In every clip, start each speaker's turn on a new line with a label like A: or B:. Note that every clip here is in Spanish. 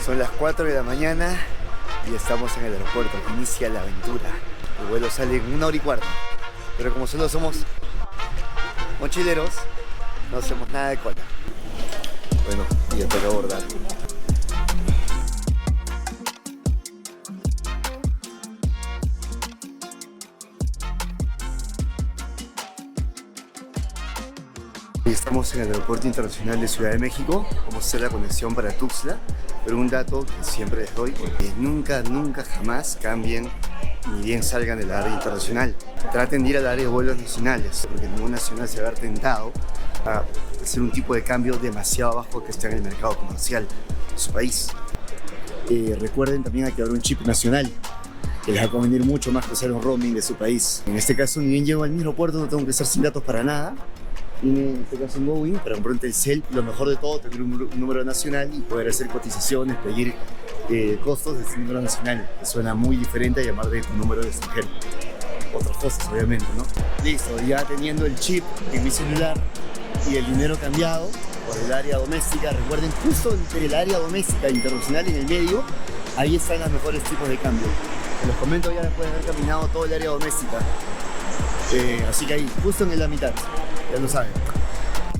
A: Son las 4 de la mañana y estamos en el aeropuerto. Inicia la aventura. El vuelo sale en 1 hora y cuarto. Pero como solo somos mochileros, no hacemos nada de cola. Bueno, y ya toca abordar. Estamos en el Aeropuerto Internacional de Ciudad de México. Vamos a hacer la conexión para Tuxtla, pero un dato que siempre les doy es que nunca jamás cambien ni bien salgan del área internacional. Traten de ir al área de vuelos nacionales, porque ningún nacional se va a ver tentado a hacer un tipo de cambio demasiado bajo que esté en el mercado comercial de su país. Recuerden también que habrá un chip nacional que les va a convenir mucho más que hacer un roaming de su país. En este caso, ni bien llego al mismo aeropuerto, no tengo que estar sin datos para nada. Tiene en este caso un Boeing, pero pronto el CEL, lo mejor de todo, tener un número nacional y poder hacer cotizaciones, pedir costos de ese número nacional, que suena muy diferente a llamar de tu número de extranjero. Otras cosas, obviamente, ¿no? Listo, ya teniendo el chip en mi celular y el dinero cambiado por el área doméstica, recuerden, justo entre el área doméstica e internacional en el medio, ahí están los mejores tipos de cambio. En los comentos ya después de haber caminado todo el área doméstica. Así que ahí, justo en la mitad. Ya lo saben.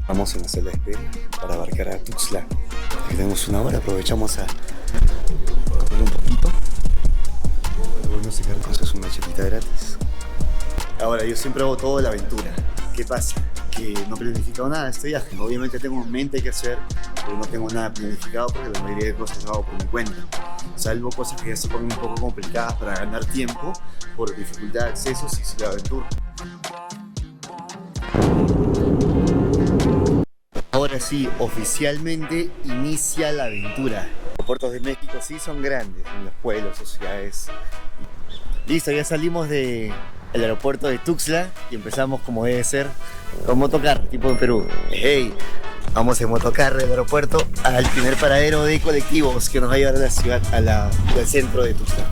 A: Vamos en la sala de espera para abarcar a Tuxtla. Aquí tenemos 1 hora, aprovechamos a comer un poquito. Pero bueno, sacar cosas una chetita gratis. Ahora, yo siempre hago todo de la aventura. ¿Qué pasa? Que no he planificado nada de este viaje. Obviamente tengo en mente qué hacer, pero no tengo nada planificado porque la mayoría de cosas lo hago por mi cuenta. Salvo cosas que ya se ponen un poco complicadas para ganar tiempo por dificultad de accesos y si la aventura. Ahora sí, oficialmente inicia la aventura. Los puertos de México sí son grandes en los pueblos o ciudades. Listo, ya salimos del aeropuerto de Tuxtla y empezamos como debe ser, con motocar, tipo en Perú. Hey, vamos en motocar del aeropuerto al primer paradero de colectivos que nos va a llevar a la ciudad, al centro de Tuxtla.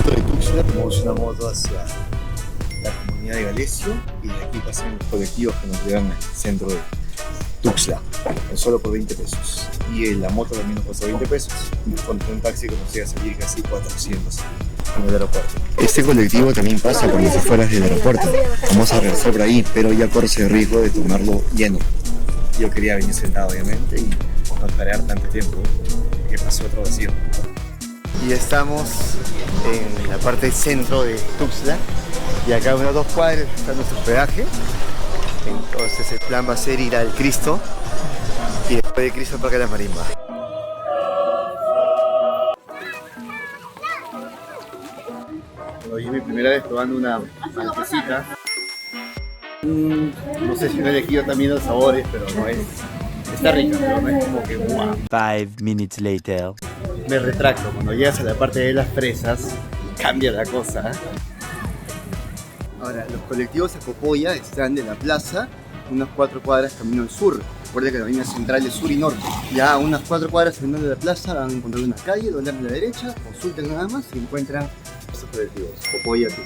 A: De Tuxtla tomamos una moto hacia la comunidad de Galesio y de aquí pasan los colectivos que nos llevan al centro de Tuxtla, solo por 20 pesos. Y la moto también nos cuesta 20 pesos, contra un taxi que nos llega a salir casi 400 en el aeropuerto. Este colectivo también pasa por las afueras del aeropuerto. Vamos a regresar por ahí, pero ya corre el riesgo de tomarlo lleno. Yo quería venir sentado, obviamente, y no esperar tanto tiempo que pase otro vacío. Y estamos en la parte centro de Tuxtla y acá a unas 2 cuadras está nuestro hospedaje. Entonces el plan va a ser ir al Cristo y después de Cristo al Parque de la Marimba. Hoy es mi primera vez probando una maltecita. No sé si no he elegido también los sabores, pero no es... Está rica, pero no es como que wow.
B: 5 minutes later.
A: Me retracto, cuando llegas a la parte de las fresas, cambia la cosa. Ahora, los colectivos a Copolla están de la plaza, unas 4 cuadras camino al sur. Recuerda que la línea central es sur y norte. Ya unas 4 cuadras camino de la plaza van a encontrar una calle, doblan a la derecha, consulten nada más y encuentran estos colectivos. Copolla Tuxtla.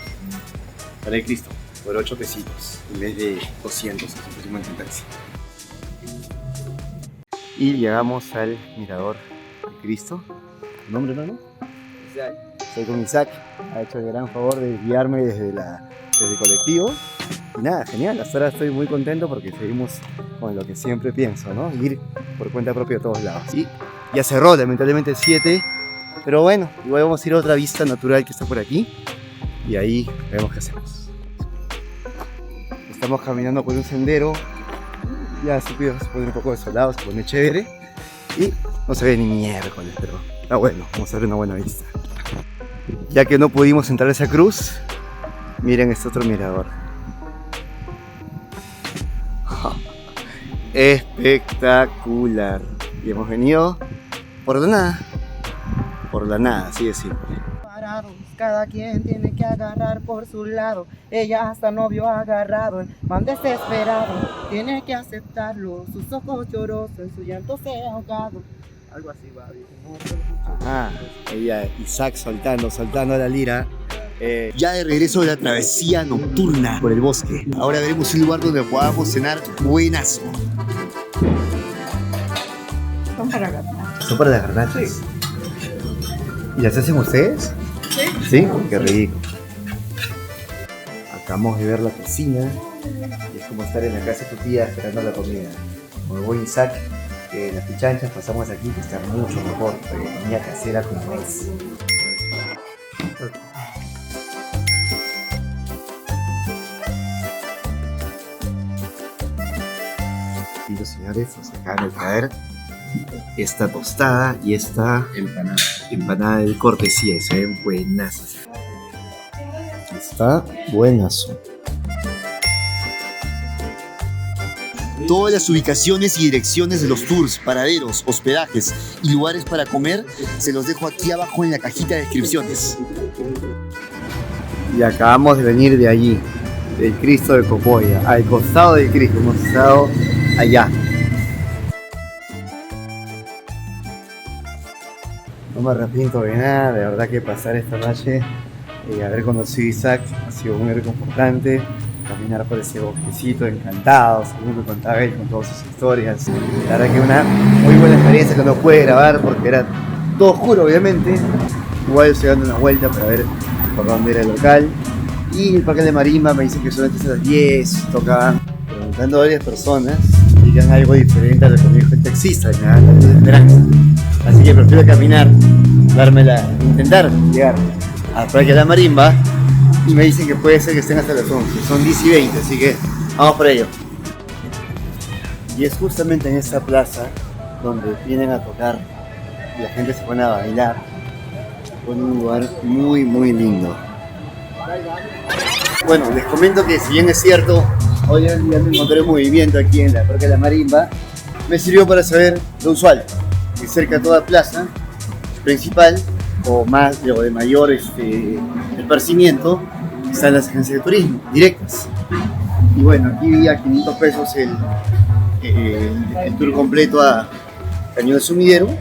A: Para el Cristo, por 8 pesitos, en vez de 200, así pusimos en taxi. Y llegamos al mirador de Cristo. ¿Tu nombre, hermano? Isaac. Estoy con Isaac. Ha hecho el gran favor de guiarme desde el colectivo. Y nada, genial. Hasta ahora estoy muy contento porque seguimos con lo que siempre pienso, ¿no? Ir por cuenta propia a todos lados. Y ya cerró, lamentablemente, el 7. Pero bueno, igual vamos a ir a otra vista natural que está por aquí. Y ahí vemos qué hacemos. Estamos caminando por un sendero. Ya se pone un poco desolado, se pone chévere. Y no se ve ni miércoles, pero está bueno, vamos a ver una buena vista. Ya que no pudimos entrar a esa cruz, miren este otro mirador. Espectacular. Y hemos venido por la nada, así de simple.
C: Cada quien tiene que agarrar por su lado. Ella hasta novio agarrado, el man desesperado tiene que aceptarlo. Sus ojos llorosos, en su llanto se ha ahogado. Algo así va,
A: Ajá, ella, Isaac soltando la lira. Ya de regreso de la travesía nocturna por el bosque. Ahora veremos un lugar donde podamos cenar buenazo. sopa de las garnachas. ¿Y las hacen ustedes? Sí. ¿Sí? Qué rico. Acabamos de ver la cocina y es como estar en la casa de tu tía esperando la comida. Como el buen Isaac, que en las pichanchas pasamos aquí, que está mucho mejor, porque comida casera como es. Y los señores nos acaban de traer esta tostada y esta empanada de cortesía, y se ven buenazas. Está buenazo. Todas las ubicaciones y direcciones de los tours, paraderos, hospedajes y lugares para comer se los dejo aquí abajo en la cajita de descripciones. Y acabamos de venir de allí, del Cristo de Copolla, al costado del Cristo, hemos estado allá. No me arrepiento de nada, de verdad que pasar esta noche y haber conocido a Isaac ha sido muy reconfortante. Caminar por ese bosquecito, encantado, según me contaba él con todas sus historias. La verdad que una muy buena experiencia que no pude grabar porque era todo oscuro, obviamente. Igual estoy dando una vuelta para ver por dónde era el local. Y el parque de Marimba me dicen que solamente es a las 10, toca preguntando a varias personas, digan algo diferente a lo que me dijo el taxista, que me da la esperanza. Así que prefiero caminar, intentar llegar al parque de la Marimba. Y me dicen que puede ser que estén hasta las 11, son 10 y 20, así que vamos por ello. Y es justamente en esta plaza donde vienen a tocar y la gente se pone a bailar. Fue un lugar muy muy lindo. Bueno, les comento que si bien es cierto, hoy ya me encontré en movimiento aquí en la Parque de la Marimba, me sirvió para saber lo usual, que cerca de toda plaza principal o de mayor esparcimiento están las agencias de turismo directas. Y bueno, aquí vi a 500 pesos el tour completo a Cañón del Sumidero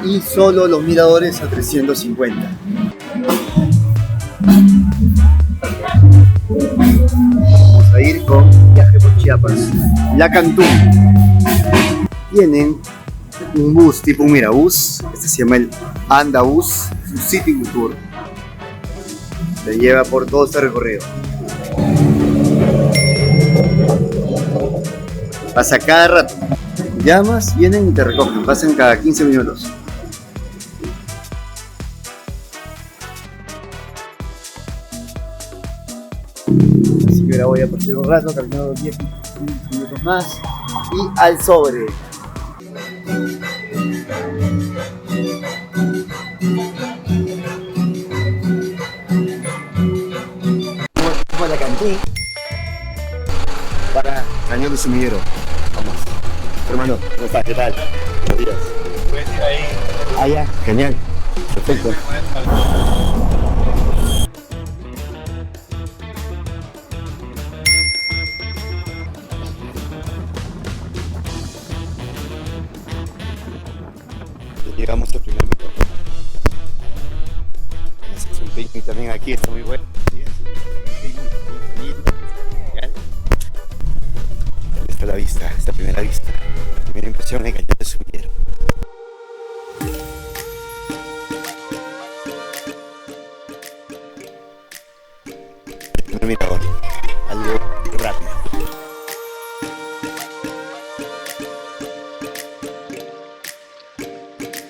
A: y solo los miradores a 350. Vamos a ir con Viaje por Chiapas, La Cantú. Tienen un bus tipo un Mirabús, este se llama el Andabús, un City Tour. Te lleva por todo este recorrido. Pasa cada rato. Llamas, vienen y te recogen. Pasan cada 15 minutos. Así que ahora voy a pasar un rato, caminando 10 minutos más y al sobre. La Cantú para Cañón del Sumidero. Vamos. Hermano, ¿cómo estás? ¿Qué tal? Buenos días.
D: ¿Puedes ir ahí?
A: Ah, ya. Genial. Perfecto. Llegamos al primer metro. Es un picnic también aquí, está muy bueno. Esta es la vista, esta primera vista. Primera impresión de Cañón del Sumidero. El primer mirador, algo rápido.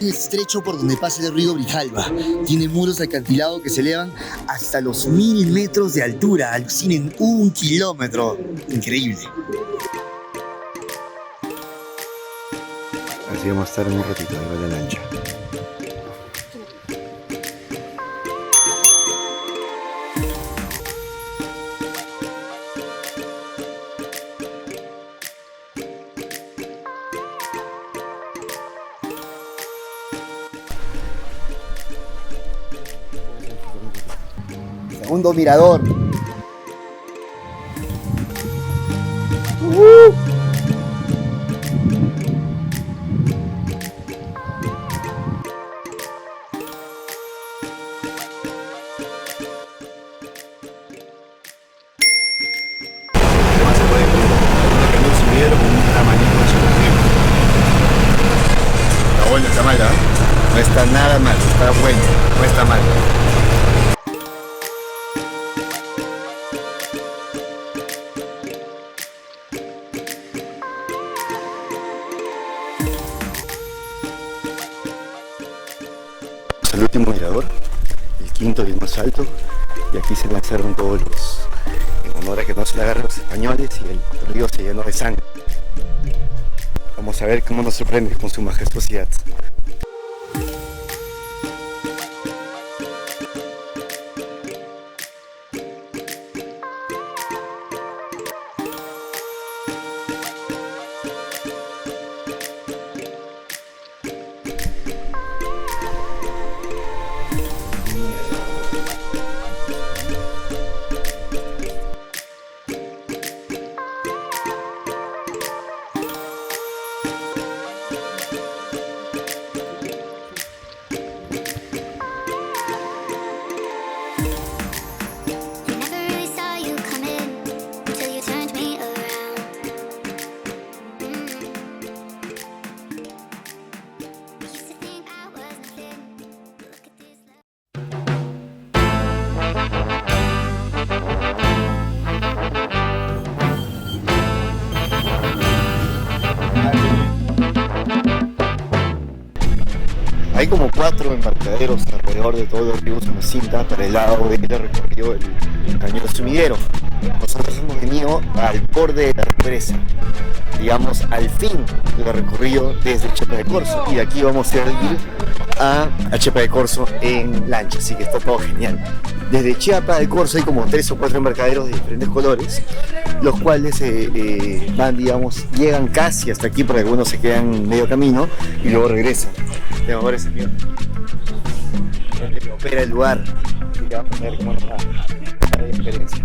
A: Estrecho por donde pasa el río Grijalba. Tiene muros de acantilado que se elevan hasta los 1000 metros de altura, alucinen 1 kilómetro. Increíble. Así vamos a estar en un ratito, ahí va la lancha. Segundo mirador. último mirador, el quinto y el más alto, y aquí se lanzaron todos los, en honor a que no se le agarren los españoles, y el río se llenó de sangre. Vamos a ver cómo nos sorprende con su majestuosidad. Hay como 4 embarcaderos alrededor de todos los ríos en la cinta para el lado del recorrido del cañón sumidero. Nosotros hemos venido al borde de la represa, digamos al fin del recorrido desde Chepa de Corzo, y de aquí vamos a ir a Chepa de Corzo en lancha, así que está todo genial. Desde Chepa de Corzo hay como 3 o 4 embarcaderos de diferentes colores, los cuales van, digamos, llegan casi hasta aquí porque algunos se quedan medio camino y luego regresan. Tengo ese mío. El que opera el lugar. Así que vamos a ver cómo nos va la experiencia.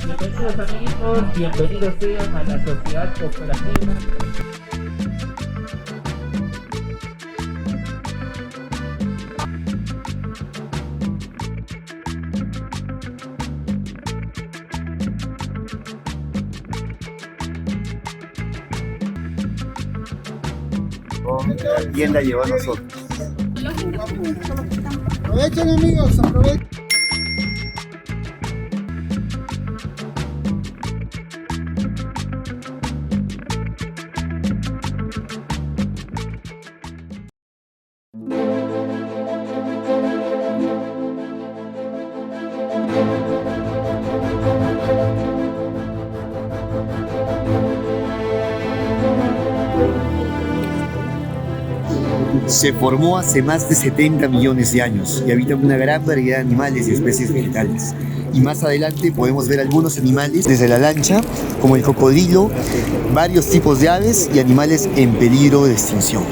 D: Bienvenidos amiguitos, bienvenidos sean a la sociedad cooperativa.
A: La tienda llevó a nosotros.
C: Aprovechen amigos, aprovechen.
A: Se formó hace más de 70 millones de años y habita una gran variedad de animales y especies vegetales. Y más adelante podemos ver algunos animales desde la lancha, como el cocodrilo, varios tipos de aves y animales en peligro de extinción.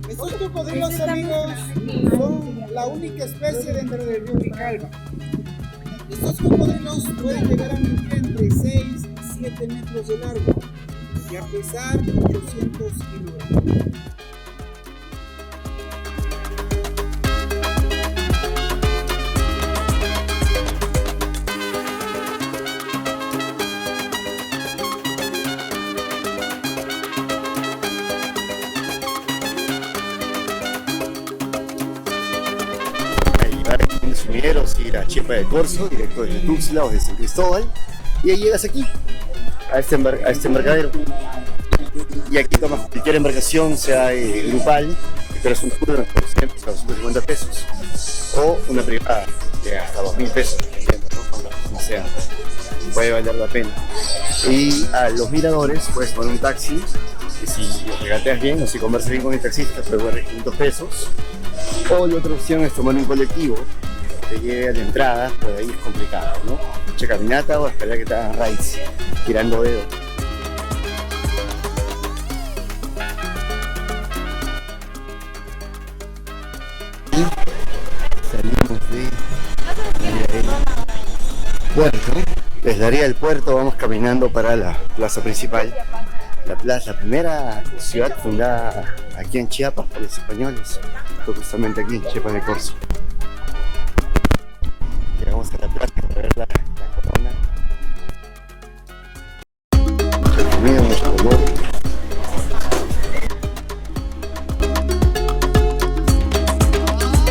C: Estos cocodrilos, amigos, son la única especie dentro del río Grijalva. Estos cocodrilos pueden llegar a medir entre 6 y 7 metros de largo y a pesar 800 kilogramos.
A: Ir a Chepa de Corzo, directo desde Tuxtla o desde San Cristóbal, y ahí llegas aquí, a este embarcadero. Y aquí tomas cualquier embarcación, sea grupal, pero es un tour de 400 a 250 pesos, o una privada de hasta 2.000 pesos, dependiendo, ¿no? Como sea, puede valer la pena. Y a los miradores puedes tomar un taxi, que si regateas bien o si conversas bien con el taxista, puede valer 500 pesos. O la otra opción es tomar un colectivo te lleve a la entrada, pero ahí es complicado, ¿no? Mucha caminata o esperar que te hagan rides, tirando dedos. Salimos de puerto. Desde la área del puerto vamos caminando para la plaza principal. La primera ciudad fundada aquí en Chiapas por los españoles fue justamente aquí, en Chiapas de Corzo. Llegamos a la plaza para ver la corona. Mucha comida, mucho color.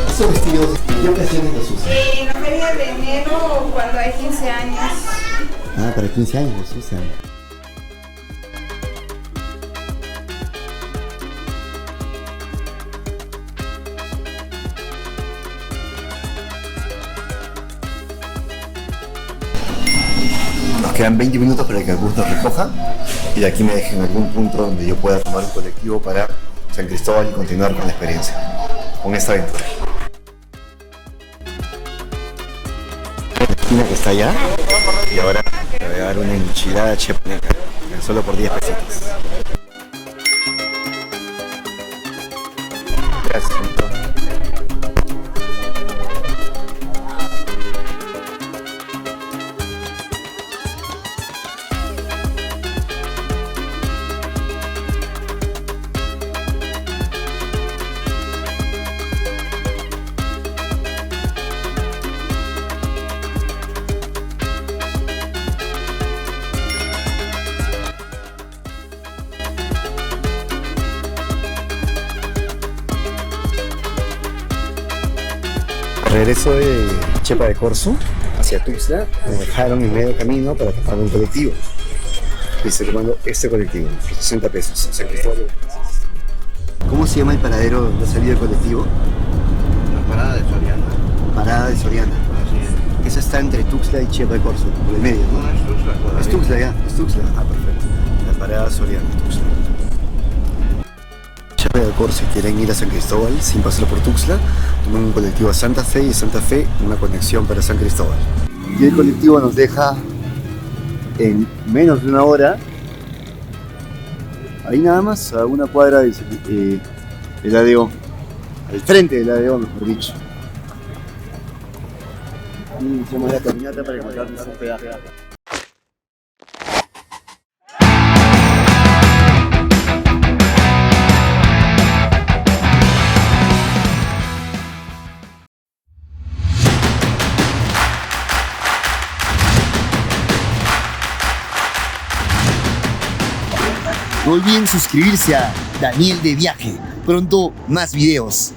A: ¿Esos vestidos en qué ocasiones los usan?
E: En la feria de enero cuando hay 15 años.
A: Ah, para 15 años los usan. Nos quedan 20 minutos para que el bus nos recoja y de aquí me dejen en algún punto donde yo pueda tomar un colectivo para San Cristóbal y continuar con la experiencia, con esta aventura. La esquina que está allá y ahora le voy a dar una enchilada chiapaneca, solo por 10 pesitos. Gracias. Regreso de Chiapas de Corzo hacia Tuxtla, me dejaron en medio camino para tomar un colectivo. Y estoy tomando este colectivo, 60 pesos, San Cristóbal de las Casas. ¿Cómo se llama el paradero donde ha salido el colectivo?
F: La parada de Soriana.
A: Parada de Soriana.
F: Así es.
A: Esa está entre Tuxtla y Chiapas de Corzo, por el medio, ¿no?
F: No, es Tuxtla todavía.
A: Es Tuxtla ya, es Tuxtla. Ah, perfecto. La parada Soriana, Tuxtla. Chiapas de Corzo, si quieren ir a San Cristóbal sin pasar por Tuxtla, toman un colectivo a Santa Fe y de Santa Fe una conexión para San Cristóbal. Y el colectivo nos deja en menos de una hora, ahí nada más, a una cuadra del ADO, al frente del ADO, mejor dicho. Y iniciamos la caminata para encontrarnos un hospedaje. No olviden suscribirse a Daniel de Viaje. Pronto más videos.